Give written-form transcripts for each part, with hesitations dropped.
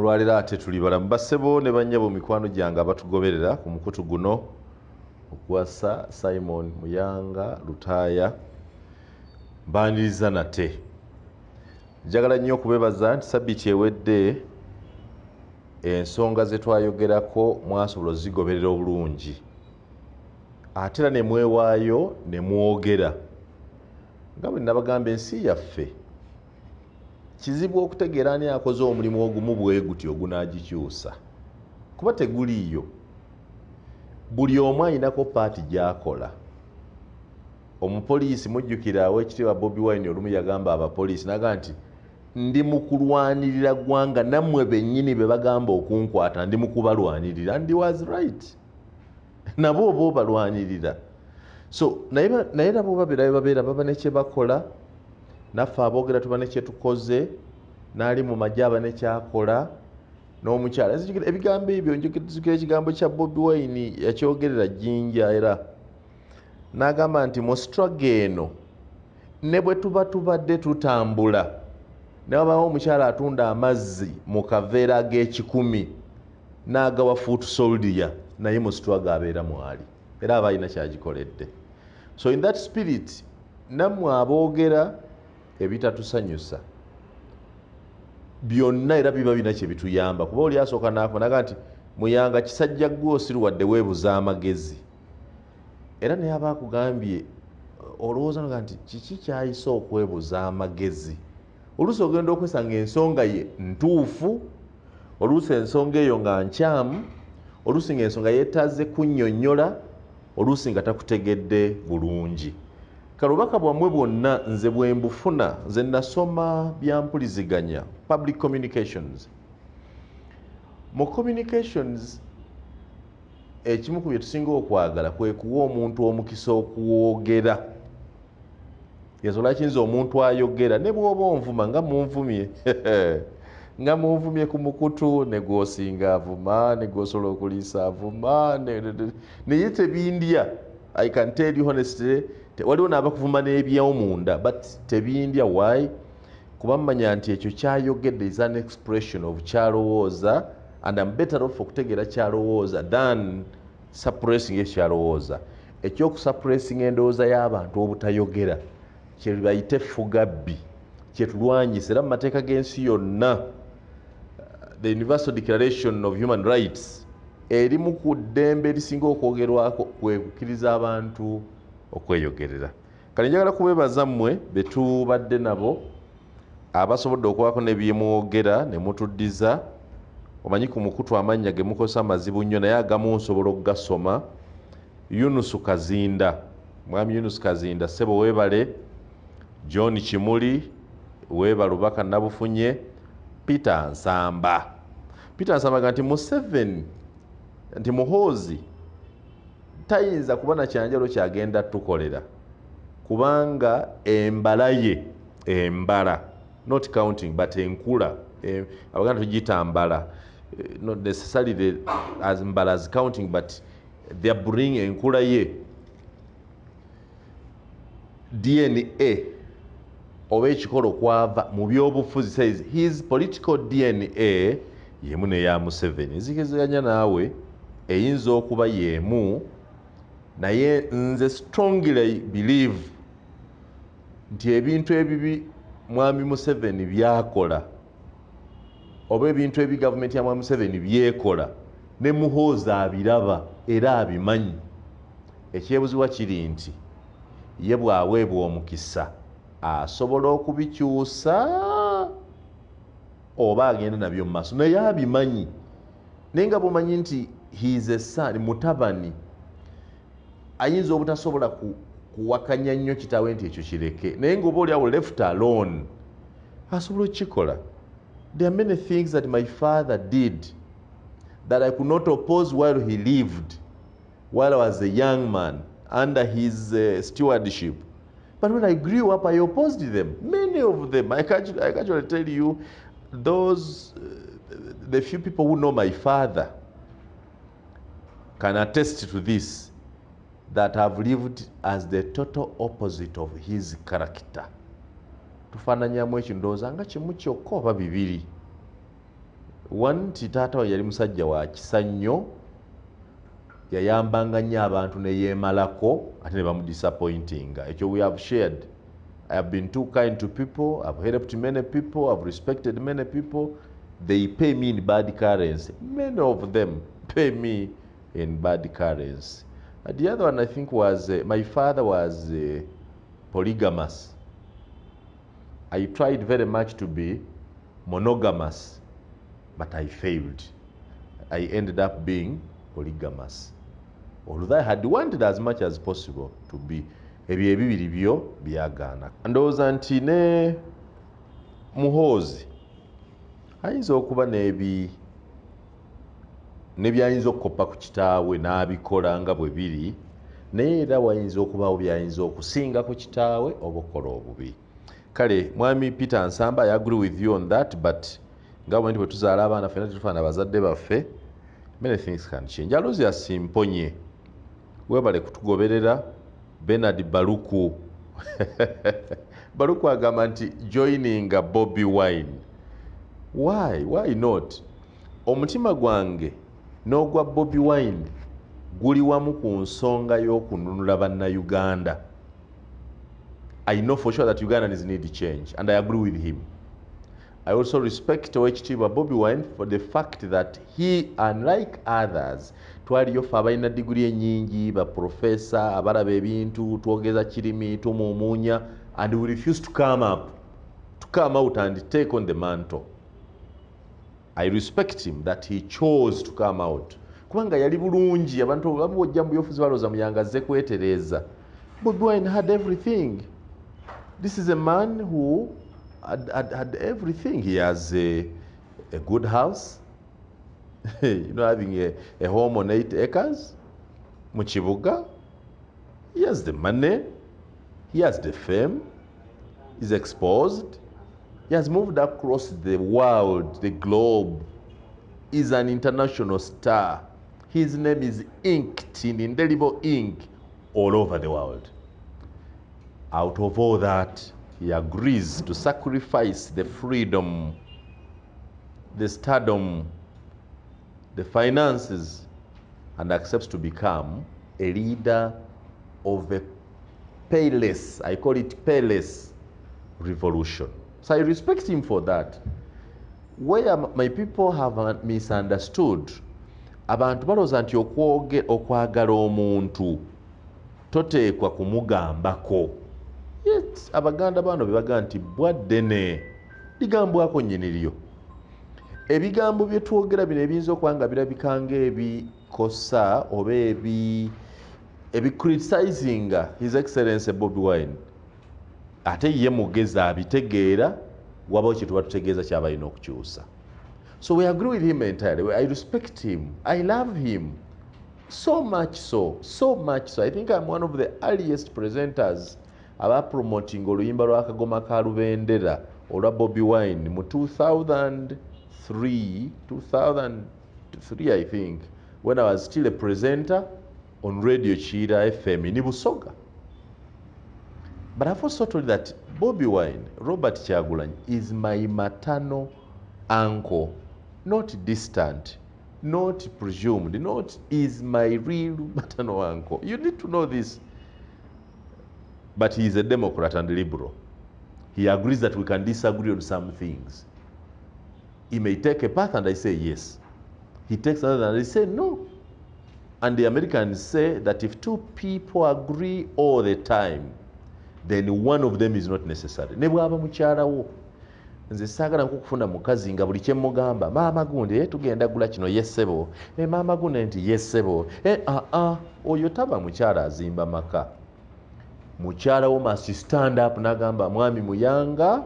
olwalero ate tuli balamu bassebo ne bannyabo mikwano gyange abatugoberera ku mukutu guno okuwasa Simon Muyanga Lutaaya mbaniriza nate. Njagala nnyo okubebaza nti sabbiiti ewedde ensonga ze twayogerako mwasobola ozigoberera obulungi ate era ne mwewaayo ne mwogera nga bwe nabagamba ensi yaffe kizibu okutegeera ani akoze omulimu ogumu bwe guti ogunaagikyusa kuba teguliiyo. Buli omu ayinako paati gy'akola. Omupoliisi mujjukira Oweekitiibwa Bobi Wine olumu yagamba abapoliisi n'agamba nti ndi mu kulwanirira ggwanga nammwe bennyini be bagamba okunkwata ndi mu kubalwanirira, and he was right. Nabo oba obalwanirira. So naye nabo babeera baba ne kye bakola, naffe aboogera tuba ne kye tukoze, n'ali mu magye aba ne kyakola n'omukyala. Ebigambo ebyo njukira ekigambo kya Bobi Wine yakyogerera Jjinja era n'agamba nti mu struggle eno ne bwe tuba tubadde tutambula ne wabawo omukyala atunda amazzi mu kaveera ag'ekikumi n'agawa foot soldier naye mu struggle abeera mwali era aba alina kyagikoledde. So in that spirit nammwe aboogera ebitatusanyusa byonna era biba bina kye bituyamba kuba oli asooka naga nti Muyanga kisajja gwe osiruwadde weebuza amagezi era naye aba akugambye olowooza nga nti kiki kyayisa okwebuza amagezi. Oluusi ogenda okwesanga ensonga ye ntuufu, oluusi ensonga eyo nga nkyamu, oluusi nga ensonga yeetaaze kunnyonnyola, oluusi nga takutegedde bulungi. Kale obubaka bwammwe bwonna nze bwe mbufuna, nze nasoma bya mpuliziganya, public communications. Mu communications ekimu ku bye tusinga okwagala kwe kuwa omuntu omukisa okuwogera. Yasobola kiyinza omuntu ayogera ne bw'oba onvuma nga munvumye nga munvumye ku mukutu ne gw'osinga avuma ne gw'osobola okuliisa avuma naye tebindya. I can tell you honestly, waliwo n'abakuvuma n'ebyawo munda but tebindya. Why? Kuba mmanya nti ekyo kyayogedde is an expression of kyalowooza, and I'm better off okutegeera kyalowooza than suppressing ekyalowooza. Ekyokusuppressing endowooza y'abantu obutayogera kye bayite fugabbi kye tulwanyisa era mu mateeka g'ensi yonna. The Universal Declaration of Human Rights erimu ku ddembe erisinga okwogerwako kwe kukkiriza abantu okweyogerera. Kale njagala kubeebaza mmwe be tubadde nabo abasobodde okubaako ne byemwogera ne mutuddiza. Omanyi ku mukutu amannya ge mukozesa mazibu nnyo naye agamu nsobola okugasoma. Yunusu Kazinda, Mwami Yunusu Kazinda, ssebo weebale. John Kimuli weebale Lubaka Nabufunye. Peter Nsamba aga nti Museveni nti Muhoozi tayinza kuba na kyanjalo kyagenda tukolera kubanga embala ye embala, not counting but enkula, abaganda tugiyita mbala, not necessarily as mbala as counting but they are bringing enkula ye DNA oba ekikolo kwava mu byobufuzi. Says his political DNA yemu neya Museveni. Nzikiziganya naawe eyinza okuba yemu, naye nze strongly believe nti ebintu ebibi Mwami Museveni byakola oba ebintu ebi gavumenti ya Mwami Museveni byekola ne Muhoozi abiraba era abimanyi. Ekyebuzibwa kiri nti ye bwaweebwa omukisa asobola okubikyusa oba agenda nabyo mu maaso naye abimanyi. Naye nga bw'omanyi nti he is a son, mutabani, ayinza obutasobola kuwakanya nnyo kitaawe nti ekyo kireke, naye ng'oba oli awo left alone asobola okukikola. There are many things that my father did that I could not oppose while he lived, while I was a young man under his stewardship. But when I grew up, I opposed them. Many of them. I can actually tell you, those, the few people who know my father can attest to this, that have lived as the total opposite of his character. Tufananyamu ekyo ndowooza nga kimu kyokka oba bibiri. one taata we yali musajja wa kisa nnyo, yayambanga nnyo abantu ne yeemalako ate ne bamudisappointinga. Ekyo we have shared. I have been too kind to people, I've helped many people, I've respected many people. They pay me in bad currency. Many of them pay me in bad currency. The other one I think was, my father was polygamous. I tried very much to be monogamous, but I failed. I ended up being polygamous. Although I had wanted as much as possible to be, ebyo ebibiri byo byagaana. Ndowooza nti ne Muhoozi ayinza okuba n'ebyayinza okukoppa ku kitaawe n'abikola nga bwe biri, naye era wayinza okubaawo byayinza okusinga ku kitaawe obukola obubi. Kale mwami Peter Nsamba, I agree with you on that, but nga bwe tuzaala abaana ffenna tetufaana bazadde baffe, many things can change. Aloysius Mponye, weebale kutugoberera. Bernard Baluku Baluku agamba nti joining a Bobi Wine. Why not? Omutima gwange n'ogwa Bobi Wine guli wamu ku nsonga y'okununula bannayuganda. I know for sure that Ugandans need change, and I agree with him. I also respect Oweekitiibwa Bobi Wine for the fact that he, unlike others, twaliyo ffe abalina diguli ennyingi, baprofesa, abalaba ebintu, twogeza kirimi, tumuumuunya, and we refuse to come out and take on the mantle. I respect him that he chose to come out. Kubanga yali bulungi, abantu bamujja mu byofuzi balooza muyanga azze kwetereeza. Bobi Wine had everything. This is a man who had everything. He has a good house, having a home on 8 acres, mu kibuga. He has the money, he has the fame, he's exposed, he has moved across the world, the globe. He's an international star. His name is inked in indelible ink all over the world. Out of all that, he agrees to sacrifice the freedom, the stardom, the finances, and accepts to become a leader of a payless, I call it payless revolution. So I respect him for that. Where my people have misunderstood, abantu balooza nti okwagala omuntu toteekwa kumugambako. Yet abaganda bano bebaga nti bwaddene ligambwako nnyiniryo. Ebigambo bye twogera bino ebiyinza okuba nga birabika ng'ebikosa oba ebicriticizing His Excellency Bobi Wine, ate ye mugezi abitegeera, wabawo kye tuba tutegeeza ky'abalina okukyusa. So we agree with him entirely. I respect him. I love him. So much so. I think I'm one of the earliest presenters about promoting oluyimba lwa Kagoma ka Lubendera olwa Bobi Wine mu 2003 I think, when I was still a presenter on Radio Chira FM in Busoga. But I've also told that Bobi Wine, Robert Kyagulanyi, is my maternal uncle, not distant, not presumed, not is my real maternal uncle. You need to know this. But he is a Democrat and liberal. He agrees that we can disagree on some things. He may take a path and I say yes. He takes another and I say no. And the Americans say that if two people agree all the time, then one of them is not necessary. Ne bwaba mukyala wo, nze saagala nkukufuna mukazi nga buli kye mugamba maama gundi tugenda gula kino yessebo, maama gundi nti yessebo, oyo taba mukyala azimba maka. Mukyala wo must stand up n'agamba mwami muyanga,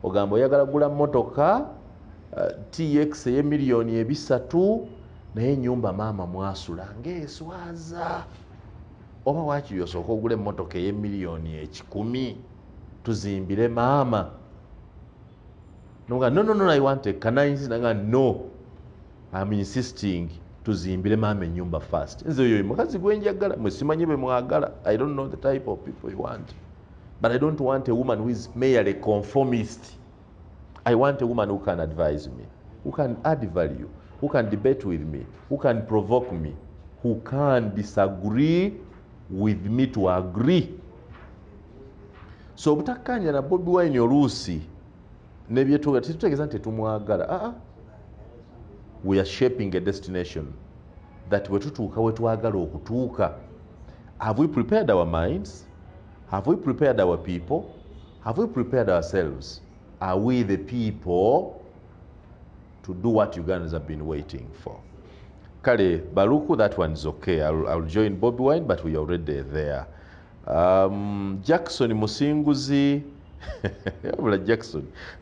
ogamba oyagala gula motoka TX ey'emiliyoni 3, naye ennyumba maama mwasula ng'eswaza. Oba waakiri osooka ogula emmotoka ey'emiliyoni 10 tuzimbire maama. No, I want a canine. No, I'm insisting tuzimbire maama ennyumba first. Nze oyo mukazi gwe njagala, mwe simanyi bwe mwagala. I don't know the type of people you want. But I don't want a woman who is merely conformist. I want a woman who can advise me. who can add value, who can debate with me, who can provoke me, who can disagree with me to agree. So obutakkaanya na Bobi Wine oluusi nebyetuga titutegeeza nti tetumwagala. We are shaping a destination that bwe tutuuka we twagala okutuuka. Have we prepared our minds? Have we prepared our people? Have we prepared ourselves? Are we the people to do what Ugandans have been waiting for? Kale, Baruku, that one is okay. I'll join Bobi Wine, but we are already there. Jackson Musinguzi,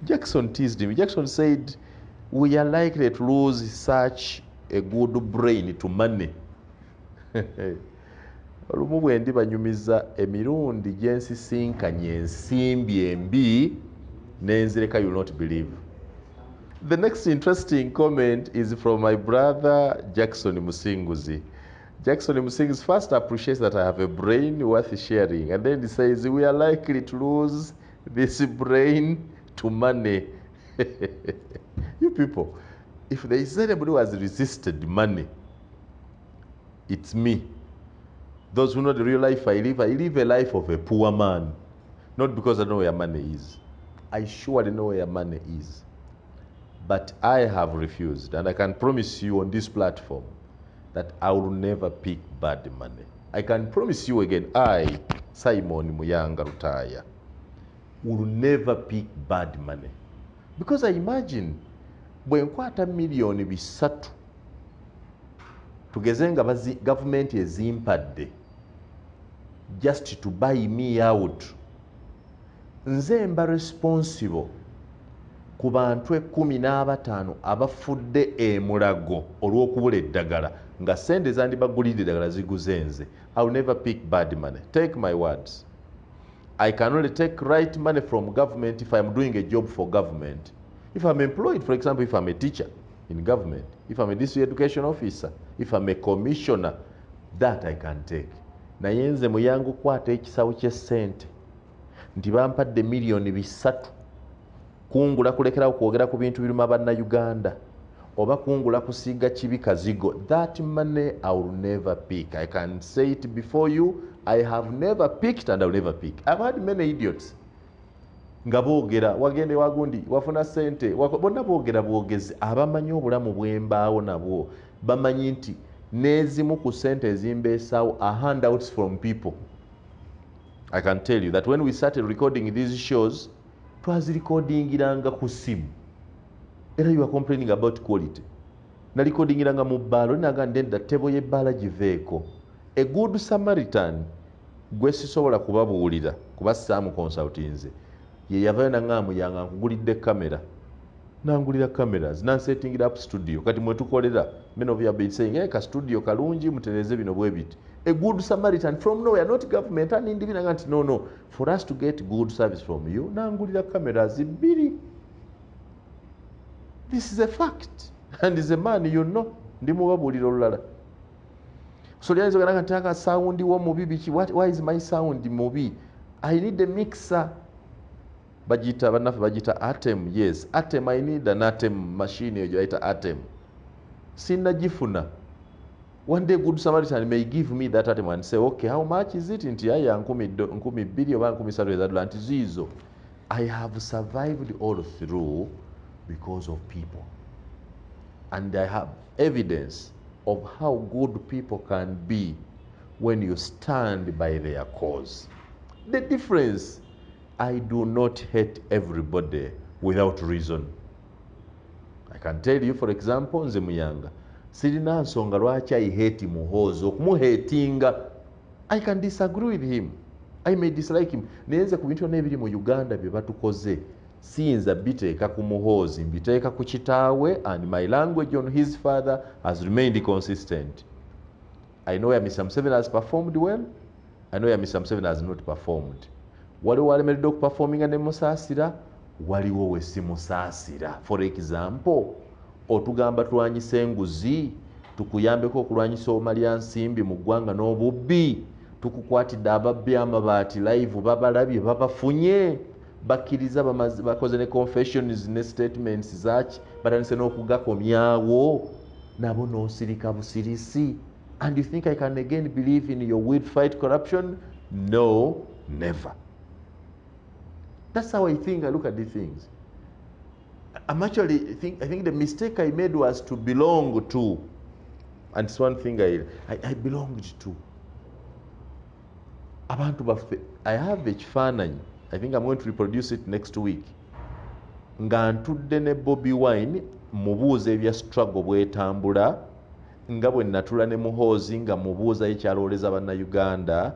Jackson teased him. Jackson said, we are likely to lose such a good brain to money. Olumu bwe ndi banyumiza emirundi gye nsisinkanye ensimbi embi n'enzireka, you will not believe. The next interesting comment is from my brother Jackson Musinguzi. Jackson Musinguzi first appreciates that I have a brain worth sharing, and then he says we are likely to lose this brain to money. You people, if there is anybody who has resisted money, it's me. Those who know the real life I live a life of a poor man. Not because I know where money is. I surely know where money is. But I have refused, and I can promise you on this platform that I will never pick bad money. I can promise you again, I, Simon Muyanga Rutaya, will never pick bad money. Because I imagine, bwe nkwata million bisatu, tugeze nga government ezimpadde just to buy me out, nze mba responsible ku bantu 15 abafudde emulago olw'okubula eddagala nga sente zandibagulidde eddagala ziguze nze. I will never pick bad money. Take my words. I can only take right money from government if I'm doing a job for government. If I'm employed, for example, if I'm a teacher in government, if I'm a district education officer, if I'm a commissioner, that I can take. Naye nze muyangu kwata ekisawo ky'essente nti bampadde million 3 kungula kulekerawo kwogera ku bintu biruma bannayuganda oba kungula kusiiga kibi kazigo. That money I will never pick. I can say it before you. I have never picked and I will never pick. I've had many idiots nga boogera wagende wagundi wafuna sente bonna boogera bwogezi abamanyi obulamu bwembaawo nabwo bamanyi nti n'ezimu ku sente ezimbeesaawo are handouts from people. I can tell you that when we started recording these shows, twaziricordingiranga ku simu. Era you are complaining about quality. Nalicordingiranga mu bbaalo naga ndenda tebo y'ebbaala giveeko. A good Samaritan gwe sisobola kubabuulira kubassaamu consultinze ye yavayo nangaamu yanga nkugulidde kamera nangulira cameras setting up studio kati mwe tukolera many of you have been saying ka studio kalungi mutereze bino bwe biti. A good Samaritan from nowhere, not government, and individual. No. For us to get good service from you, nangulira cameras ibiri. This is a fact, and is a man you know. Ndimubabulira olulala. So lyanzo kana nataka sound wo mubi biki. Why is my sound mubi? I need a mixer. Bajita banafu bajita Atem. Yes, Atem. I need an Atem machine. Yojaita Atem. Sina jifuna. One day good Samaritan may give me that item and say, okay, how much is it? Nti aya nkumi bili oba nkumi satu ezadula nti zizo. I have survived all through because of people. And I have evidence of how good people can be when you stand by their cause. The difference, I do not hate everybody without reason. I can tell you, for example, nze Muyanga. Sirina nsonga lwaki I hate Muhoozi okumuhatinga. I can disagree with him. I may dislike him. Nenze ku bintu n'ebiri mu Uganda bye batukoze siyinza biteeka ku Muhoozi mbiteeka ku kitaawe, and my language on his father has remained consistent. I know where Mr. Museveni has performed well. I know where Mr. Museveni has not performed. Waliwo alemeredde okuperforminga ne musaasira, waliwo we simusaasira. For example, otugamba tulwanyisa enguzi, tukuyambeko okulwanyisa omalya nsimbi mu ggwanga n'obubbi, tukukwatidde ababbi amabaati live babalabye babafunye, bakkiriza bakoze ne confessions ne statements zaki batandise n'okugakomyawo nabo n'osirika busirisi. And you think I can again believe in your will to fight corruption? No, never. That's how I look at these things. I think the mistake I made was to belong to, and it's one thing I belonged to. Abantu baffe, I have a kifaananyi, I think I'm going to reproduce it next week. Nga ntudde ne Bobi Wine mubuuza ebya struggle bwetambula, nga bwe natula ne Muhoozi nga mubuuza ekyalooleza bannayuganda,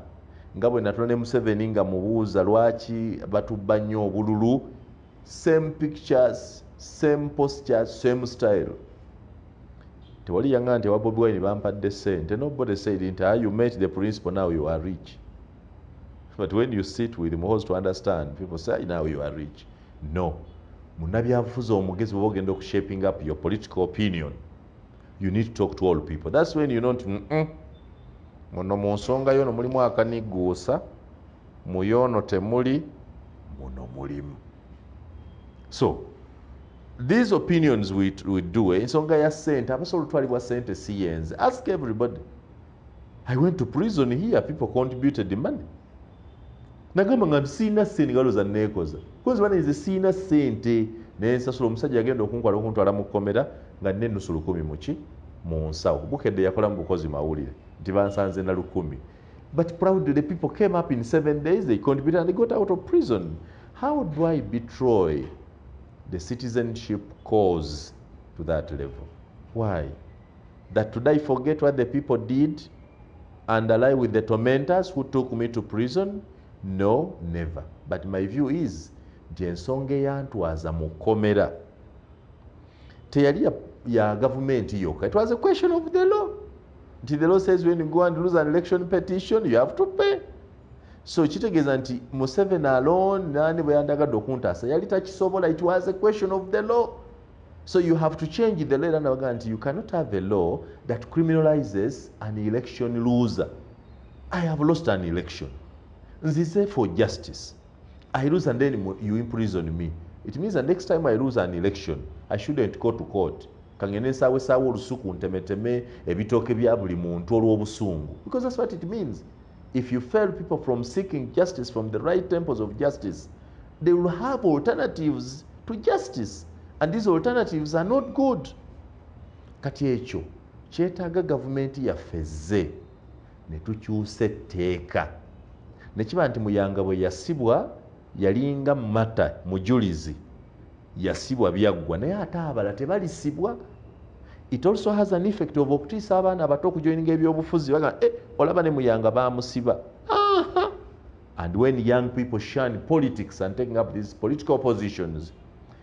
nga bwe natula ne Museveni nga mubuuza lwaki batubba nnyo obululu. Same pictures, same postures, same style. Tewali yanga nti wa Bobi Wine bampadde sente. Nobody said it. You met the principal, now you are rich. But when you sit with Muhoozi to understand, people say now you are rich. No. Munnabyabufuzi omugezi bwe ogenda okushaping up your political opinion, you need to talk to all people. That's when you know muno mu nsonga yono mulimu akaniguusa, mu yono temuli, muno mulimu. So these opinions we do ensonga ya sente abasobola otwalibwa sente siyenze. Ask everybody. I went to prison here, people contributed the money. Nagamba nga sina sente ngaloza nekoza. Because one is sina sente nensasula omusajja yagenda okunkwala okuntwala mu kkomera nga nne ennusu 100 mu nsawo. Bukedde yakola mu bukozi mawulire nti bansanze na 100. But proudly the people came up in 7 days, they contributed and they got out of prison. How do I betray the citizenship cause to that level? Why? That today I forget what the people did and ally with the tormentors who took me to prison? No, never. But my view is, ensonga eyantwaza mu kkomera teyali ya government yokka. It was a question of the law. The law says when you go and lose an election petition, you have to pay. So kitegeeza nti Museveni alone nani bwe yandagadde okuntaasa yali takisobola. It was a question of the law. So you have to change the law. And you cannot have a law that criminalizes an election loser. I have lost an election. Nzize for justice. I lose and then you imprison me. It means the next time I lose an election, I shouldn't go to court. Kangene sawe olusuku ntemeteme ebitooke bya buli muntu olw'obusungu. Because that's what it means. If you fail people from seeking justice from the right temples of justice, they will have alternatives to justice. And these alternatives are not good. Kati ekyo kyetaaga gavumenti yaffezze ne tukyusa etteeka. Ne kiba nti Muyanga bwe yasibwa yalinga mata mujulizi yasibwa byaggwa naye ate abala tebalisibwa. It also has an effect of okutiisa abaana abato okujoininga ebyobufuzi baga olaba ne Muyanga bamusiba. And when young people shun politics and taking up these political positions,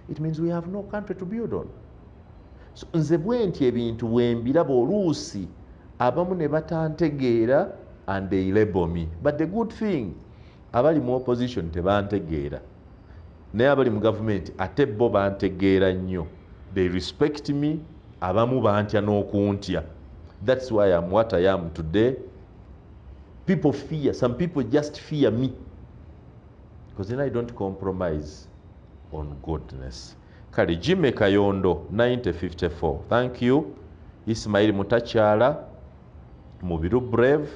it means we have no country to build on. So nze bwe nti ebintu wembiraba oluusi abamu ne batantegeera and they label me. But the good thing, abali mu opposition tebantegeera. Naye abali mu government ate bo bantegeera nnyo. They respect me, abamu bantya n'okuntya. That's why I'm what I am today. People fear, some people just fear me. Because then I don't compromise on goodness. Kale Jimmy Kayondo 9054. Thank you. Ismail Mutachala Mubiru Brave.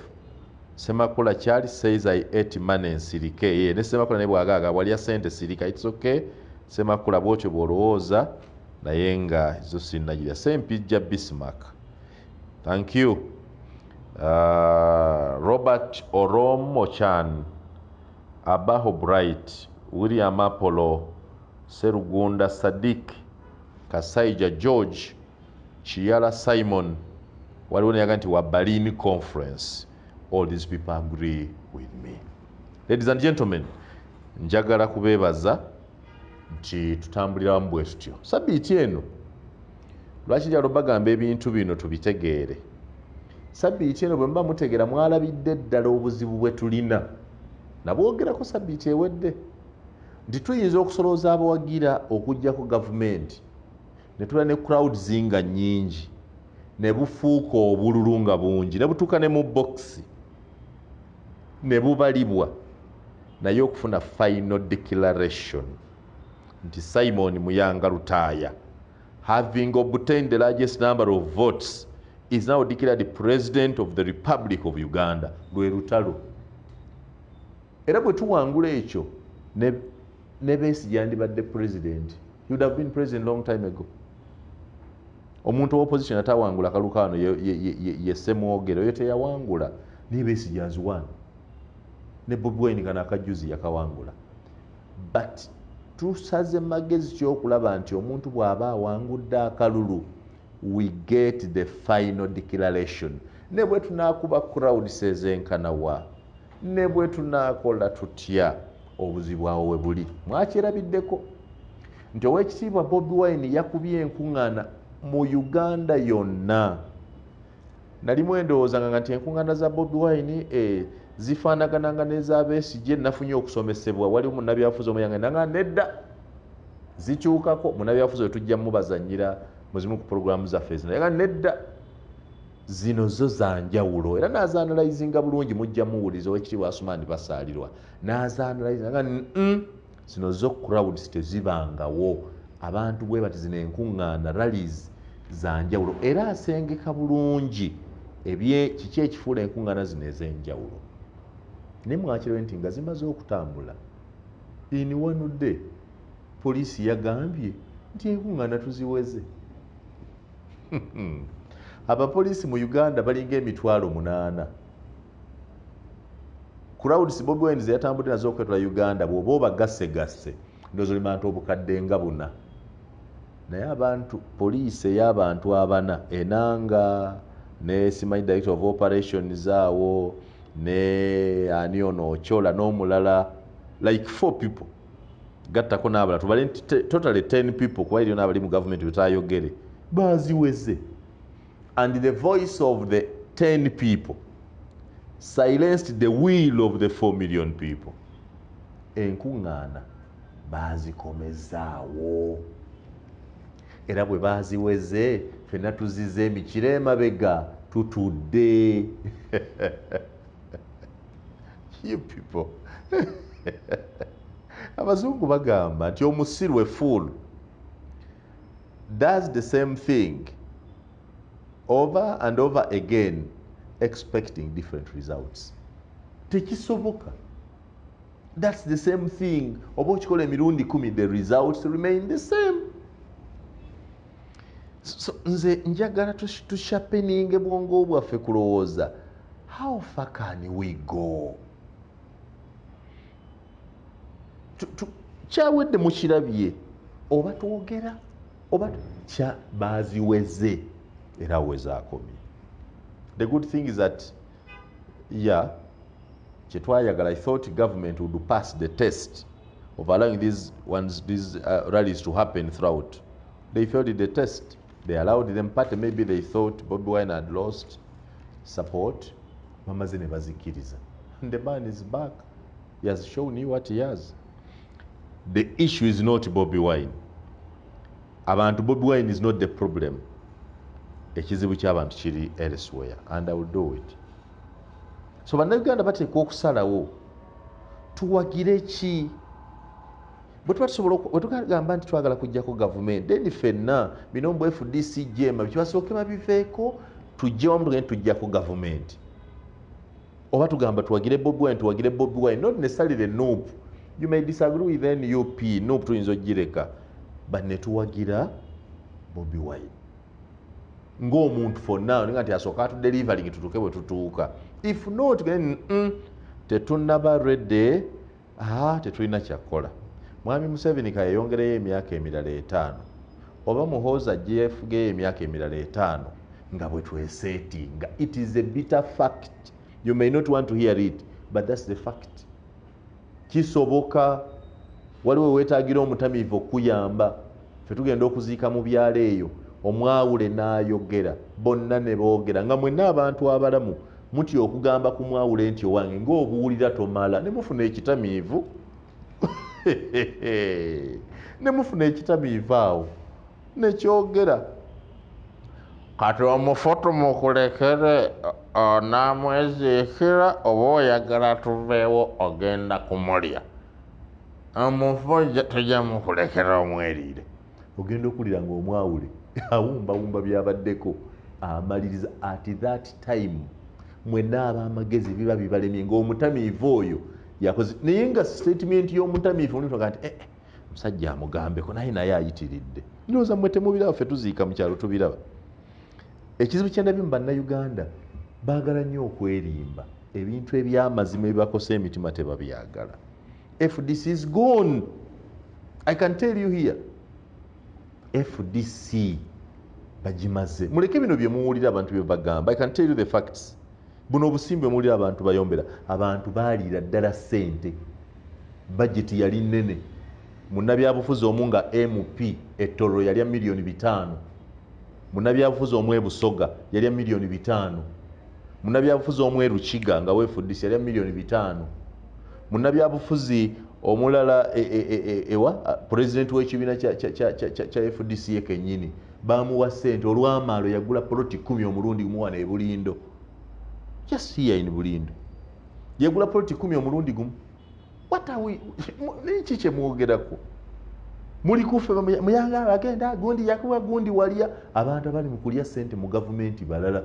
Semakula Charlie says I ate money nsirike. Ye ne Semakula ne bwagaga wali sente sirika. It's okay. Semakula bw'otyo bw'olowooza naye nga ezo sinnagira. Sempijja Bismarck. Thank you. Robert Oromochan, Abaho Bright, William Apollo, Serugunda Sadiq, Kasaija George, Chiara Simon, waliwo neyaga nti wa Berlin Conference. All these people agree with me. Ladies and gentlemen, njagala kubeebaza nti tutambulira mu bwe tutyo. Sabiiti eno lwaki lyalo bagamba ebintu bino tubitegeere. Sabiiti eno bwe mba mutegeera mwalabidde ddala obuzibu bwe tulina. Nabwogerako sabiiti ewedde nti tuyinza okusolooza abawagira okuggyako gavumenti ne tula ne crowds nga nnyingi ne bufuuka obululu nga bungi ne butuuka ne mu bokisi ne bubalibwa naye okufuna final declaration nti Simon Muyanga Lutaaya, having obtained the largest number of votes, is now declared president of the Republic of Uganda. Lwe lutalo. Era bwe tuwangula ekyo ne Besigye yandibadde president. He would have been president long time ago. Omuntu wa opposition atawangula kalukano ye Semwogero yo teyawangula. Ne Besigye has won. Ne Bobi Wine kana akajuzi yakawangula. But tusaze magezi ky'okulaba nti omuntu bw'aba awangudde akalulu, we get the final declaration. Ne bwe tunaakuba crowd sezenkana wa, ne bwe tunaakola tutya, obuzibu awo we buli. Mwakirabiddeko nti Oweekitiibwa Bobi Wine yakubye enkuŋŋaana mu Uganda yonna. Nalimu endowoozanga nti enkuŋŋaana za Bobi Wine zifaanagananga n'eza Besigye. Nafunye okusomesebwa, wali munnabyafuzi omuyanga nanga nedda zikyukako. Munnabyafuzi we tujja mubazannyira mu zimu ku programu zaffe zino yanga nedda zino zo za njawulo, era n'azaanalayizinga bulungi. Mujja muwuliza Oweekitiibwa Asumaani Basaalirwa n'azaanalayizinga zino zo crowds tezibangawo, abantu bwe bati zino enkuŋŋaana rallies za njawulo, era asengeka bulungi kiki ekifuula enkuŋŋaana zino ez'enjawulo. Ne mwakirabe nti nga zimaze okutambula, iniwanudde poliisi yagambye nti enkuŋŋaana tuziweze. Abapoliisi mu Uganda balinga emitwalo 8. Crowds Bobi Wine ze yatambudde nazo okwetula Uganda bw'oba obagasse ndowooza oli bantu obukadde nga 4. Naye abantu poliisi ey'abantu 4 Enanga ne simanyi director of operations zaawo ne ani ono Ochola n'omulala like 4 people gattako n'abalala tubale nti totally 10 people kuba eriyo n'abali mu government betayogere baziweze. And the voice of the 10 people silenced the will of the 4 million people. Enkuŋŋaana bazikomezaawo, era bwe baziweze ffenna tuzize emikiro emabega tutudde. You people. Abazungu bagamba nti omusiru fool does the same thing over and over again expecting different results. Tekisoboka. That's the same thing. Oba okikola emirundi 10, the results remain the same. So nze njagala tushapeninge bwongo bwaffe kulowooza, how far can we go? Kyawedde mukirabye oba twogera oba baziweze era aweze akomye. The good thing is that kyetwayagala, I thought government would pass the test of allowing these rallies to happen throughout. They failed the test. They allowed them party. Maybe they thought Bobi Wine had lost support. Mamaze ne bazikiriza. The man is back. He has shown you what he has. The issue is not Bobi Wine. Abantu Bobi Wine is not the problem. Ekizibu ky'abantu kiri elsewhere, and I will do it. So bannayuganda bateekwa okusalawo tuwagire ki bwe tukagamba nti twagala kujjako gavumenti then ffenna bino mbu FDC jema bikibasooke babiveeko tujje wamu tugende tujjako gavumenti, oba tugamba tuwagire Bobi Wine, not necessarily the NUP. You may disagree with NUP, NUP tuyinza ogireka, but ne tuwagira Bobi Wine ng'omuntu for now nga nti asooka atudelivering tutuuke bwe tutuuka. If not tetunnaba ready, tetulina kyakukola. Mwami Museveni kayeyongereyo emyaka emirala 5, oba Muhoozi ajjeefugeyo emyaka emirala 5 nga bwe twesetinga. It is a bitter fact. You may not want to hear it, but that's the fact. Kisoboka, waliwo weetaagira omutamiivu okuyamba. Ffe tugenda okuziika mu byalo eyo, omwawule n'ayogera, bonna ne boogera nga mwenna abantu abalamu mutya okugamba ku mwawule nti owange ng'obuwulira tomala, ne mufuna ekitamiivu. Ne mufuna ekitamiivu awo nekyogera. kati omufutu mukulekere namweziikira oba oyagala tuveewo ogenda kumulya omufu tujja mukulekera omwerire ogenda okulira ng'omwawule awumbawumba byabaddeko amaliriza at that time mwenna ab'amagezi biba bibalemye ng'omutamiivu oyo yakoze naye nga statement y'omutamiivu onitoga nti musajja amugambeko naye ayitiridde ndowooza mmwe temubiraba ffe tuziika mu kyalo tubiraba ekizibu kyendabye mu bannayuganda baagala nnyo okwerimba ebintu ebyamazima ebibakosa emitima tebabyagala. FDC is gone. I can tell you here. FDC bagimaze. Muleke bino bye muwulira abantu bye bagamba. I can tell you the facts. Buno obusimbe muwulira abantu bayombera. Abantu baliira ddala ssente. Budget yali nnene. Munnabyabufuzi omu nga MP ettoro yali ya milioni 5. Munnabyabufuzi omu e Busoga yali ya milioni 5. Munnabyabufuzi omu e Rukiga nga FDC yali ya milioni 5. Munnabyabufuzi omulala ewa president w'ekibiina kya FDC yekennyini bamuwa ssente olw'amaalo yagula poloti 10 omulundi gumu wano e Bulindo. Just here in Bulindo yagula poloti 10 omulundi gumu. What are we niki kye mwogerako? Muli kufe muyanga agenda gundi yakuwa gundi walya abantu abali mu kulya ssente mu gavumenti balala.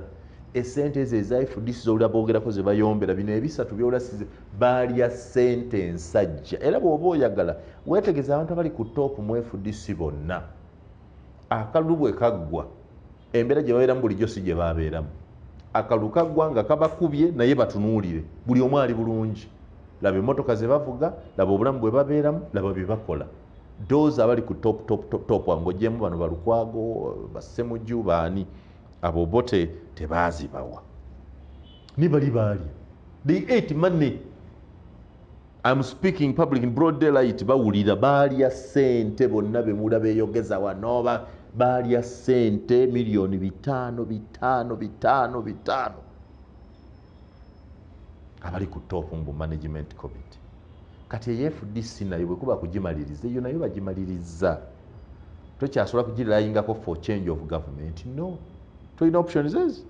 Esente ezo eza FDC z'olula boogerako ze bayombera bino ebisatu byolasize balya ssente ensajja. Era bw'oba oyagala weetegeza abantu abali ku top mu FDC bonna akalulu bwe kaggwa embeera gye babeeramu bulijjo si gye babeeramu. Akalulu kaggwa nga kabakubye naye batunuulire buli omu ali bulungi. Laba emmotoka ze bavuga, laba obulamu bwe babeeramu, laba bye bakola. Those abali ku top ng'oggyemu bano Balukwago Bassemujju baani abo bote tebazibawa. Ni bali balya. They ate money. I'm speaking public in broad daylight. Bawulira balya ssente bonna be mula beeyogeza wano balya ssente milioni 5. Abali ku top mu management committee. Kati FDC nayo bwe kuba kugimaliriza eyo nayo bagimaliriza. Tokyasobola kugirirayingako for change of government. No. Tulina options ezo.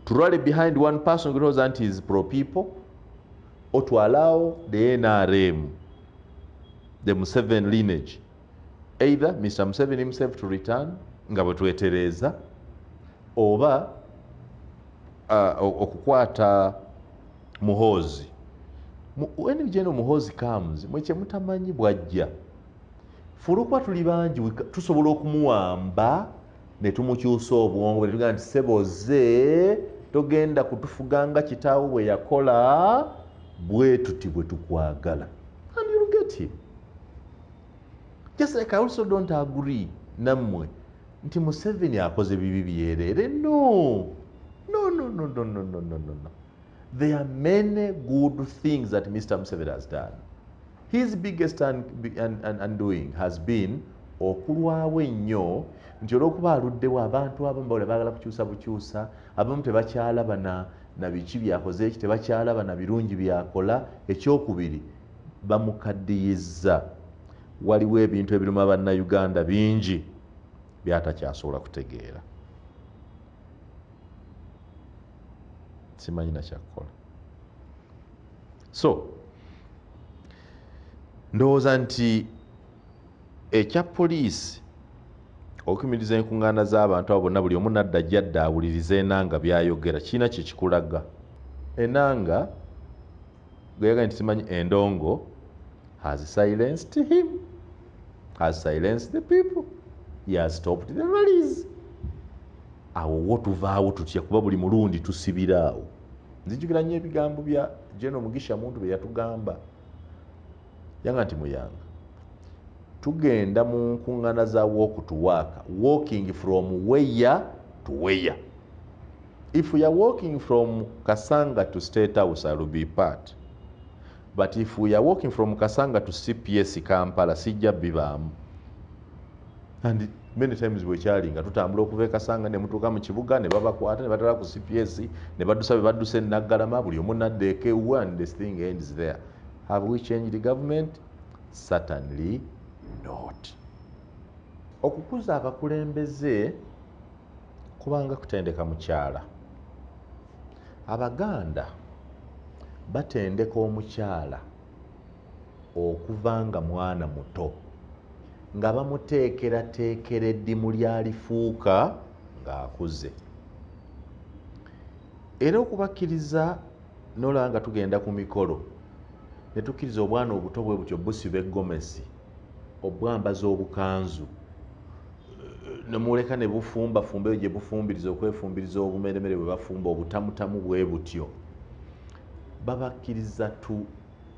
To rally behind one person because anti is pro people or to allow the NRM, the Museveni lineage, either Mr. Museveni himself to return nga bwe twetereza oba okukwata Muhoozi. When General Muhoozi comes, mweche mutamanyi bwajja. Fulukwa tuli bangi tusobola okumuwamba ne tumukyusa obwongo ne tugamba nti seboze togenda kutufuganga kitaawo bwe yakola bwe tuti bwe tukwagala. And you'll get him. Just like I also don't agree nammwe nti Museveni akoze bibi byerere. No. There are many good things that Mr. Museveni has done. His biggest undoing has been okulwawo ennyo nti olw'okuba aluddewo abantu abamu bawula baagala kukyusa bukyusa, abamu tebakyalaba na biki byakoze eki, tebakyalaba na birungi byakola. Ekyokubiri bamukaddiyiza. Waliwo ebintu ebiruma bannayuganda bingi byatakyasobola kutegeera. Simanyi na kyakukola. So ndowooza nti ekya poliisi okumiriza enkuŋŋaana z'abantu abo bonna buli omu nadda jjadda awuliriza Enanga byayogera kiina kye kikulaga. Enanga gweyaga nti simanyi Endongo has silenced him, has silenced the people, he has stopped the rallies. Awo wotuvaawo tutya kuba buli mulundi tusibira awo. Nzijukira nnyo ebigambo bya General Mugisha Muntu bye yatugamba. Yanga nti muyanga tugenda mu nkuŋŋaana za walk to work, walking from where to where. If we are walking from Kasanga to State House, I will be part. But if we are walking from Kasanga to CPS Kampala, sijja bibaamu. And many times bwekyalinga tutambula okuva e Kasanga ne mutuuka mu kibuga ne babakwata ne batala ku CPS ne baddusa be badduse Naggalama buli omu nadda eka ewa and this thing ends there. Have we changed the government? Certainly not. Okukuza abakulembeze kubanga kutendeka mukyala. Abaganda batendeka omukyala okuva nga mwana muto nga bamuteekerateekera eddimu lyalifuuka ng'akuze. Era okubakkiriza n'olaba nga tugenda ku mikolo ne tukkiriza obwana obuto bwe butyo busiba eggomesi, obwambaza obukanzu, ne muleka ne bufumbafumba eyo gye bufumbiriza okwefumbiriza obumeremere bwe bafumba obutamutamu bwe butyo. Babakkiriza to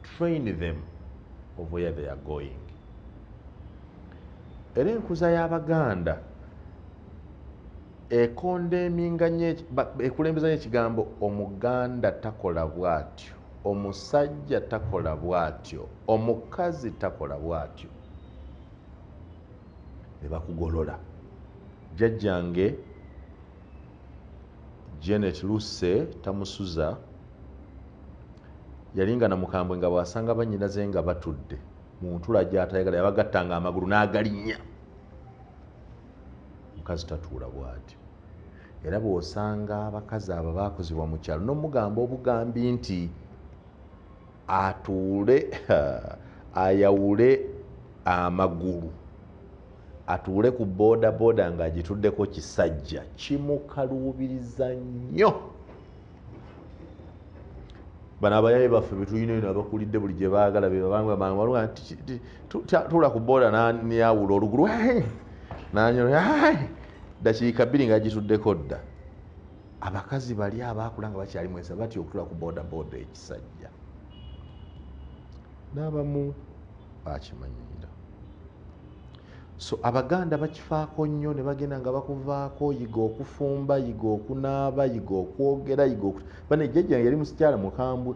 train them of where they are going. Era enkuza y'Abaganda ekulembeza ekigambo omuganda takola bw'atyo, omusajja takola bw'atyo, omukazi takola bw'atyo. Ne bakugolola. Jjajjange Janet Lusse tamusuza yalinga na mukambwe nga bw'asanga bannyinaze nga batudde mu ntula gy'atayagala yabagattanga amagulu n'agalinnya. Mukazi tatuula bw'atyo. Era bw'osanga abakazi abo baakozebwa mu kyalo n'omugamba obugambi nti atuule ayawule amagulu, atuule ku booda booda ng'agituddeko kisajja, kimukaluubiriza nnyo. Bano abayaye baffe betulina eno abakulidde buli gye baagala bebabanga tuula ku booda n'anyawula olugulu dakiika 2 ng'agituddeko dda. Abakazi bali abaakula nga bakyali mwesa batya okutuula ku booda booda ekisajja. N'abamu bakimanyira. So Abaganda bakifaako nnyo ne bagenda nga bakuvaako, yiga okufumba, yiga okunaaba, yiga okwogera, bano ejjajjange yali musikyala mukambwe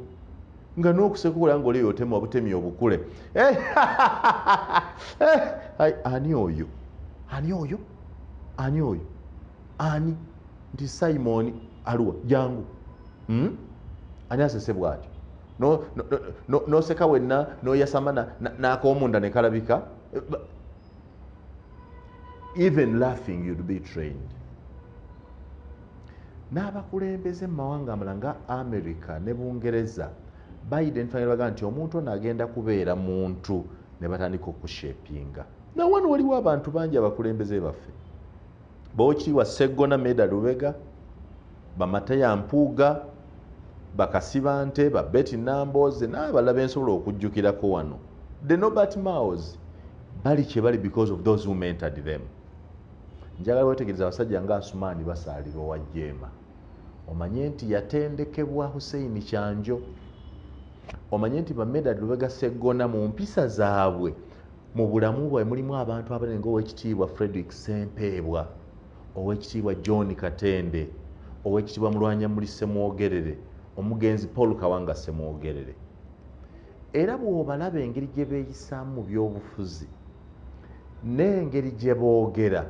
nga n'okusekula ng'oli yotema obutemi obukule. Ani oyo? Ani oyo? Ani oyo? Ani? Nti Simon Aluwa jangu. Ani asese bw'atyo? N'oseka wenna n'oyasama n'akoomunda ne kalabika. Even laughing you'd be trained. N'abakulembeze mu mawanga amalala nga America ne Bungereza baidentifaira baga nti omuntu ono agenda kubeera muntu ne batandika okushepinga. Na wano waliwo abantu bangi abakulembeze baffe. Bookitiibwa Sseggona Meda Lubega, Bamateya Mpuuga, Bakasibante, Betty Nambooze n'abalala bensobola okujjukirako wano. The Nobert Maos bali kye bali because of those who mentored them. Njagala wetegereza abasajja nga Asumaani Basaalira owa Jeema. Omanye nti yatendekebwa Hussein Kyanjo. Omanye nti Bameda Lubega Sseggona mu mpisa zaabwe mu bulamu bwe mulimu abantu abanene ng'Oweekitiibwa Frederick Sempeebwa, Oweekitiibwa John Katende, Oweekitiibwa Mulwanyamuli Ssemwogerere, Omugenzi Paul Kawanga Ssemwogerere. Era bw'obalaba engeri gye beeyisaamu mu by'obufuzi n'engeri gye boogera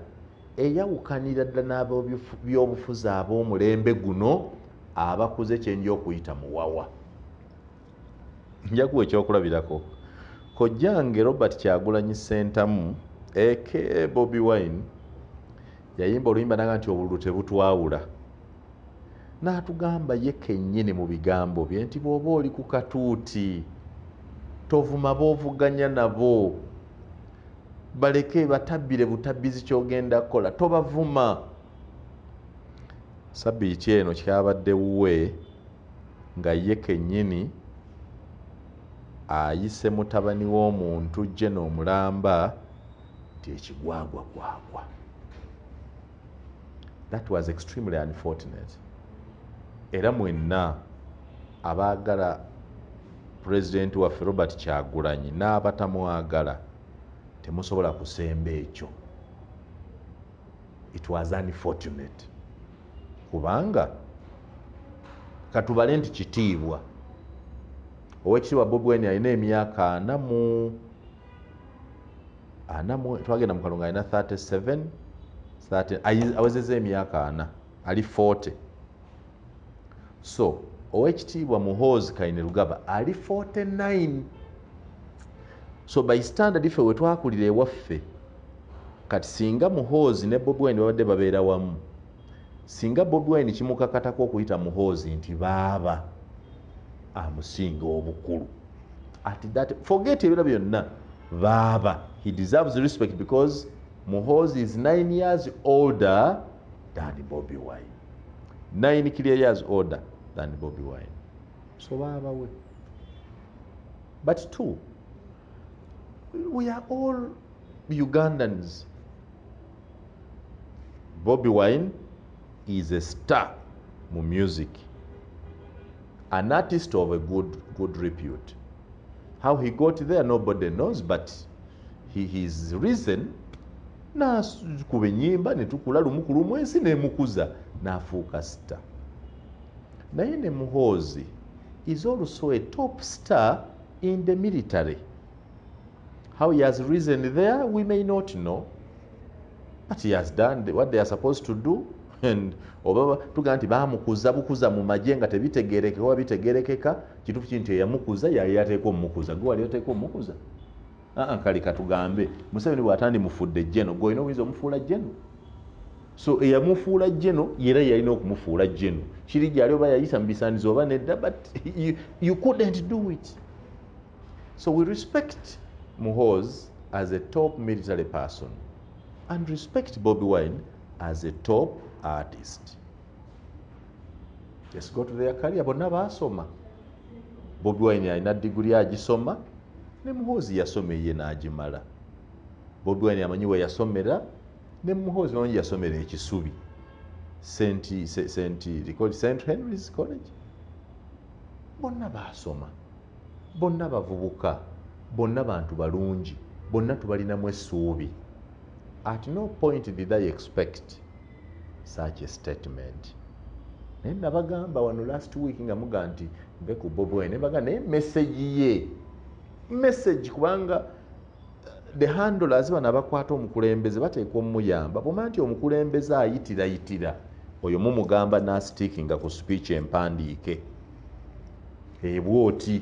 eyawukanira ddala n'ab'ebyobufuzi ab'omulembe guno abakuze kyenja okuyita muwawa. Njakuwa ekyokulabirako. Kojjange Robert Kyagulanyi Ssentamu aka Bobi Wine yayimba oluyimba naga nti obululu tebutwawula. N'atugamba ye kennyini mu bigambo bye nti bw'oba oli ku katuuti tovuma boovuganya nabo, baleke batabbire butabbizi kyogenda kukola, tobavuma. Sabbiiti eno kyabadde wuwe nga ye kennyini ayise mutabani w'omuntu Jeno Mulamba nti ekigwagwagwagwa. That was extremely unfortunate. Era mwenna abaagala Pulezidenti waffe Robert Kyagulanyi n'abatamwagala temusobola kusemba ekyo. It was unfortunate. Kubanga katubale nti kitiibwa. Oweekitiibwa Bobi Wine alina emyaka 4 twagenda mu kalunga alina 37 awezezza emyaka 4 ali 40. So Oweekitiibwa Muhoozi Kainerugaba ali 49. So by standard ife we twakulira ewaffe kati singa Muhoozi ne Bobi Wine babadde babeera wamu singa Bobi Wine kimukakatako okuyita muhoozi nti baaba amusinga obukulu, at that forget ebira byonna, baaba, he deserves respect because muhoozi is 9 years older than Bobi Wine, 9 clear years older than Bobi Wine. So baaba we. But two, we are all Ugandans. Bobi Wine is a star mu music, an artist of a good repute. How he got there nobody knows, but his reason na kuba ennyimba ne tukula lumu ku lumu ensi n'emukuza n'afuuka star. Naye ne Muhoozi is also a top star in the military. How he has risen there, we may not know, but he has done what they are supposed to do. And oba tuga nti bamukuza bukuza mu magye nga tebitegerekeka oba bitegerekeka, kituufu kintu eyamukuza yali yateeka omukuza, gwe wali yateeka omukuza. Kale katugambe Museveni bw'atandi mufudde jeno, gwe olina obuyinza omufuula jeno. So eyamufuula jeno era yalina okumufuula jeno. Kiri gyali oba yayisa mu bisaanizo oba nedda, but you couldn't do it. So we respect Muhoozi as a top military person and respect Bobi Wine as a top artist. Let's go to their career. Bonna baasoma. Bobi Wine alina diguli agisoma, ne Muhoozi yasoma ye n'agimala. Bobi Wine amanyi we yasomera, ne Muhoozi wangi yasomera ekisubi. St Henry's College. Bonna baasoma. Bonna bavubuka. Bonna bantu balungi. Bonna tubalinamu essuubi. At no point did I expect such a statement. Naye nabagamba wano last week nga muga nti mbe ku Bobi Wine nebaga naye message kubanga the handlers bano abakwata omukulembeze bateekwa omuyamba. Bw'omanya nti omukulembeze ayitira oyo mumugamba n'asitiikinga ku speech empandiike ebwoti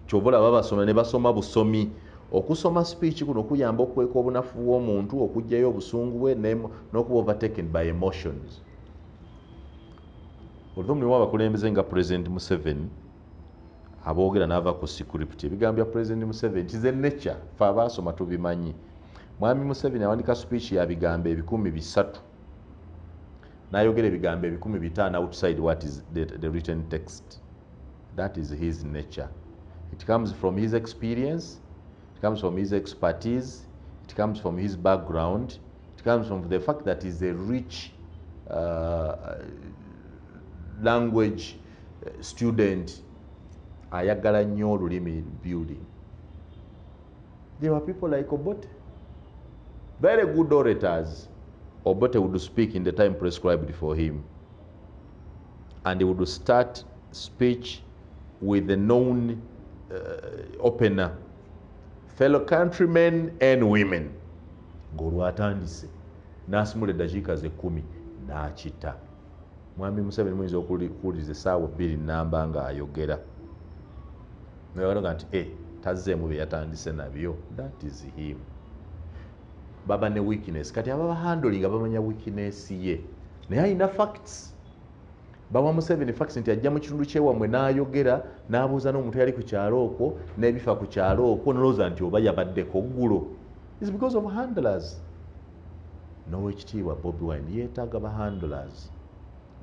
kyova olaba basoma ne basoma busomi. Okusoma speech kuno kuyamba okweka obunafu bw'omuntu, okugyayo obusungu bwe n'okuba overtaken by emotions. Olwo mulimu abakulembeze nga President Museveni aboogera n'ava ku script. Ebigambo bya President Museveni kize nature, fe abaasoma tubimanyi. Mwami Museveni awandika speech ya bigambo 300 n'ayogera ebigambo 500 outside what is the written text. That is his nature. It comes from his experience, it comes from his expertise, it comes from his background, it comes from the fact that he's a rich language student. Ayagala nnyo olulimi building. There were people like Obote, very good orators. Obote would speak in the time prescribed for him, and he would start speech with the known opener, fellow countrymen and women. Ng'olwatandise n'asimula eddakiika ze 10 n'akita. Mwami Museveni muyinza okuwuliriza essaawa 2 nnamba ng'ayogera. Nebalaga nti tazzeemu bye yatandise nabyo. That is him. Baba ne weakness. Kati ababa handling bamanya weakness ye. Naye alina facts. Bawa Museveni facts nti ajja mu kitundu ky'ewammwe n'ayogera n'abuuza n'omuntu yali ku kyalo okwo n'ebifa ku kyalo okwo n'olowooza nti oba yabaddeko ggulo. It's because of handlers. N'owekitiibwa Bobi Wine yeetaaga ba handlers,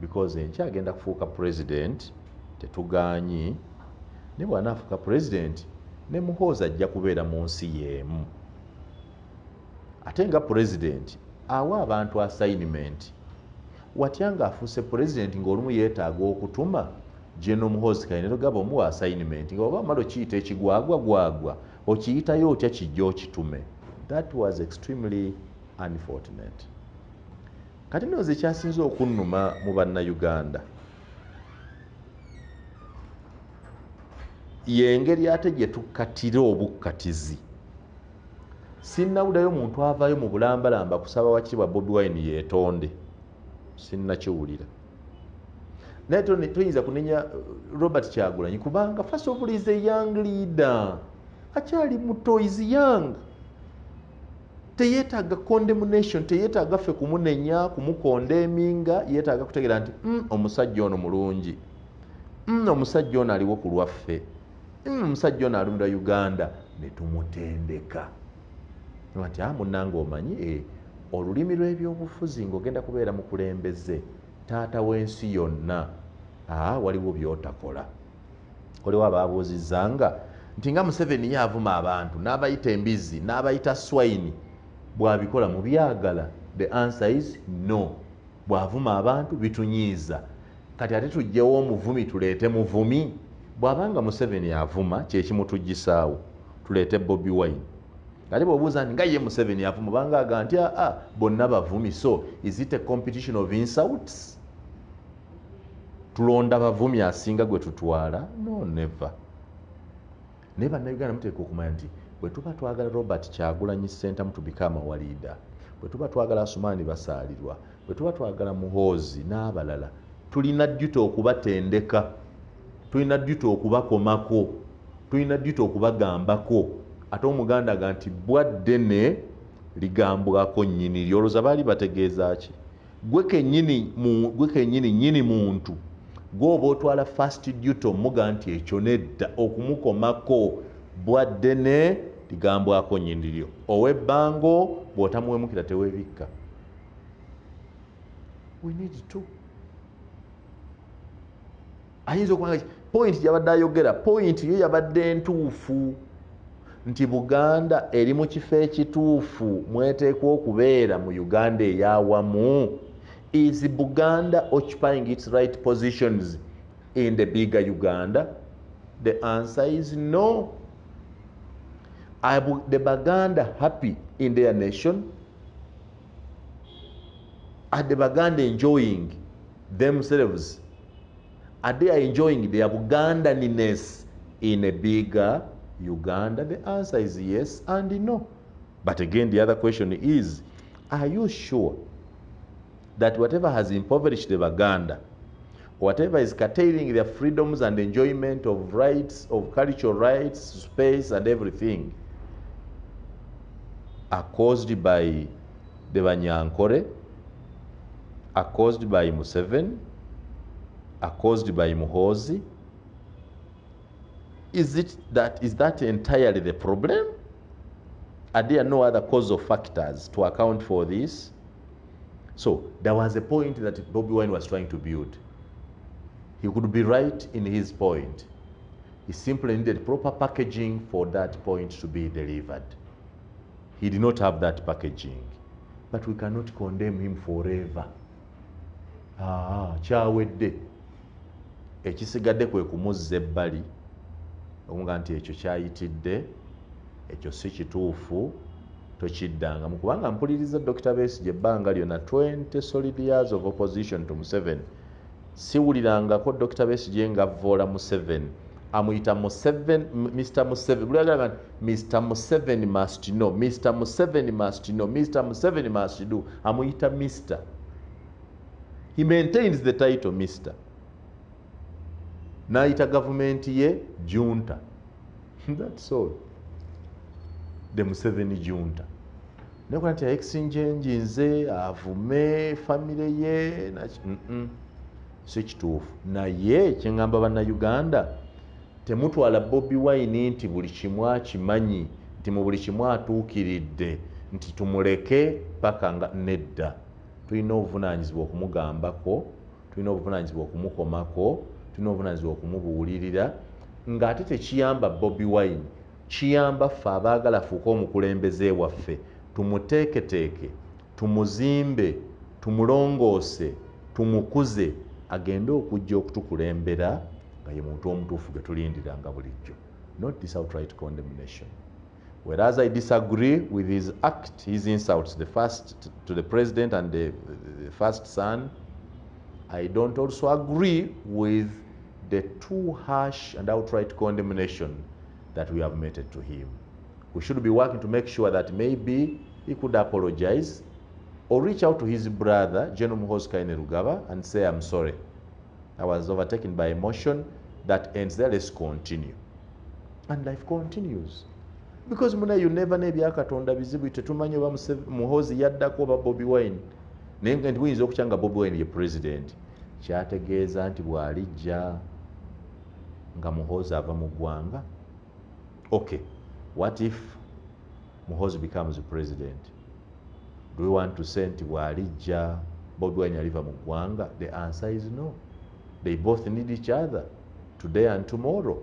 because enkya agenda kufuuka president, tetugaanyi. Ne bw'anaafuuka president ne Muhoozi ajja kubeera mu nsi y'emu. Ate nga president awa abantu assignment. Watya ng'afuuse president ng'olumu yeetaaga okutuma General Muhoozi Kainerugaba gaba omuwa assignment nga oba amala okiyita ekigwagwa okiyitayo otya kijja okitume. That was extremely unfortunate. Kati nno ze kyasinze okunnuma mu bannayuganda y'engeri ate gye tukkatira obukkatizi. Sinnawulirayo muntu avaayo mu bulambalamba kusaba wakitibwa Bobi Wine yeetonde. Sinnakiwulira. Naye tuyinza kunenya Robert Kyagulanyi kubanga first of all is a young leader. Akyali muto, is young. teyeetaaga condemnation, teyeetaaga ffe kumunenya, kumukondeminga, yeetaaga kutegeera nti omusajja ono mulungi, omusajja ono aliwo ku lwaffe, omusajja ono alumira Uganda, ne tumutendeka nti munnange omanyi olulimi lw'ebyobufuzi ng'ogenda kubeera mukulembeze taata w'ensi yonna, waliwo by'otakola. Waliwo abaabuuzizanga nti nga Museveni ye avuma abantu n'abayita embizzi n'abayita swine, bw'abikola mu byagala? The answer is no. Bw'avuma abantu bitunyiiza. Kati ate tujjewo omuvumi tuleete muvumi? Bw'abanga Museveni avuma kye kimutuggisaawo, tuleete Bobi Wine. Ate bw'obuuza nti nga ye Museveni avuma, banga aga nti bonna bavumi, so is it a competition of insults? Tulonda bavumi asinga gwe tutwala? No, never. Naye bannayuganda muteeka okumanya nti bwe tuba twagala Robert Kyagulanyi Ssentamu to become our leader, bwe tuba twagala Asumaani Basaalirwa, bwe tuba twagala Muhoozi n'abalala, tulina duty okubatendeka, tulina duty okubakomako, tulina duty okubagambako. Ate Omuganda aga nti bwaddene ligambwako nnyini lyo. Olowooza baali bategeeza ki? Gwe kennyini nnyini muntu gw'oba otwala first duty omuga nti ekyo nedda, okumukomako. Bwaddene ligambwako nnyini lyo. Ow'ebbango bw'otamuwemukira teweebikka. We need to. Ayinza okubanga point gy'abadde ayogera, point yo yabadde ntuufu nti Buganda eri mu kifo ekituufu mweteekwa okubeera mu Uganda ey'awamu. Is Buganda occupying its right positions in the bigger Uganda? The answer is no. Are the Baganda happy in their nation? Are the Baganda enjoying themselves? Are they enjoying their Bugandaniness in a bigger Uganda? The answer is yes and no. But again, the other question is, are you sure that whatever has impoverished the Baganda, whatever is curtailing their freedoms and enjoyment of rights, of cultural rights, space and everything, are caused by the Banyankore, are caused by Museveni, are caused by Muhoozi? Is that entirely the problem? Are there no other causal factors to account for this? So there was a point that Bobi Wine was trying to build. He could be right in his point. He simply needed proper packaging for that point to be delivered. He did not have that packaging. But we cannot condemn him forever. Kyawedde. Ekisigadde kwe kumuzza ebbali okunga nti ekyo kyayitidde, ekyo si kituufu, tokiddangamu. Kubanga mpuliriza Dr. Besigye ebbanga lyonna 20 solid years of opposition to Museveni. Siwulirangako Dr. Besigye ng'avvoola Museveni. Amuyita Mr. Museveni. Buli agamba nti Mr. Museveni must know, Mr. Museveni must know, Mr. Museveni must do. Amuyita Mr. He maintains the title Mr. N'ayita government ye junta. That's all. The Museveni junta. Nekola nti exchange nze avume family ye si kituufu. Naye kyengamba bannayuganda, temutwala Bobi Wine nti buli kimu akimanyi, nti mu buli kimu atuukiridde, nti tumuleke paka nga nedda. Tulina obuvunaanyizibwa okumugambako, tulina obuvunaanyizibwa okumukomako, tulina obuvunaanyizibwa okumubuulirira, ng'ate tekiyamba Bobi Wine, kiyamba ffe abaagala afuuke omukulembeze waffe. Tumuteeketeeke, tumuzimbe, tumulongoose, tumukuze, agende okujja okutukulembera nga ye muntu omutuufu gwe tulindiranga bulijjo. Not this outright condemnation. Whereas I disagree with his act, his insults, the first to the president and the first son, I don't also agree with the too harsh and outright condemnation that we have meted to him. We should be working to make sure that maybe he could apologize or reach out to his brother, General Muhoozi Kainerugaba, and say, I'm sorry. I was overtaken by emotion. That ends there. Let's continue. And life continues. because muna you never know ebyakatonda bizibu tetumanyi oba Muhoozi yaddako oba Bobi Wine naye nga tuyinza okukyanga Bobi Wine ye president kyategeeza nti bw'alijja nga Muhoozi ava mu ggwanga. Okay, what if Muhoozi becomes president? Do we want to say nti bw'alijja Bobi Wine aliva mu ggwanga? The answer is no. They both need each other today and tomorrow.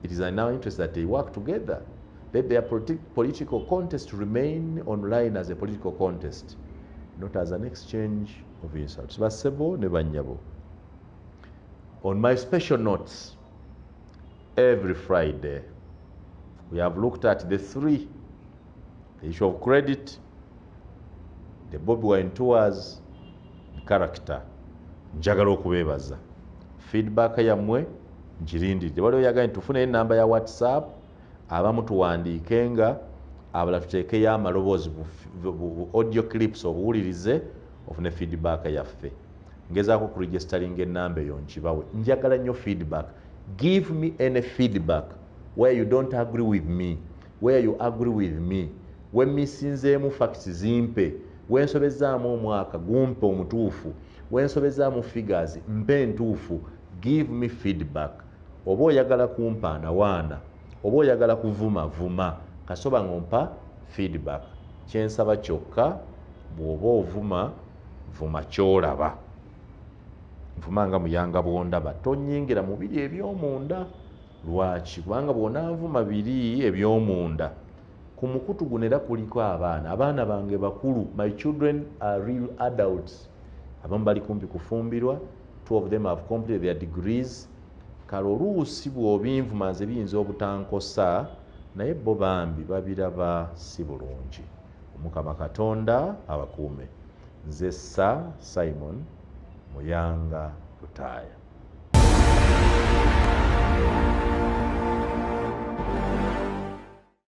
It is in our interest that they work together. Let their political contest remain online as a political contest, not as an exchange of insults. Basebo ne banyabo. On my special notes, every Friday, we have looked at the three: the issue of credit, the Bobi Wine tours, character. Njagala okubeebaza feedback yammwe ngirindiridde. Waliwo yagambye tufune enamba ya WhatsApp, abamu tuwandiikenga, abalala tuteekeyo amaloboozi audio clips obuwulirize ofune feedback yaffe. Ngezaako kuregisteringa enamba eyo nkibawe. Njagala nnyo feedback. Give me any feedback where you don't agree with me, where you agree with me. We misinzeemu facts zimpe, wensobezaamu omwaka gumpe omutuufu, wensobezaamu figures mpe entuufu. Give me feedback. Oba oyagala kumpaana waana, oba oyagala kuvuma vuma, kasoba ngompa feedback. Kyensaba kyokka bw'oba ovuma vuma kyolaba. Nvuma nga muyanga bwondaba, tonyingira mu biri eby'omunda. Lwaki? Kubanga bw'onanvuma biri eby'omunda, ku mukutu guno era kuliko abaana bange bakulu. My children are real adults. Abamu bali kumpi kufumbirwa. 2 of them have completed their degrees. Kale oluusi bw'obinvuma nze biyinza obutankosa, naye bo bambi babiraba si bulungi. Omukama Katonda abakuume. Nze Simon Muyanga Lutaaya.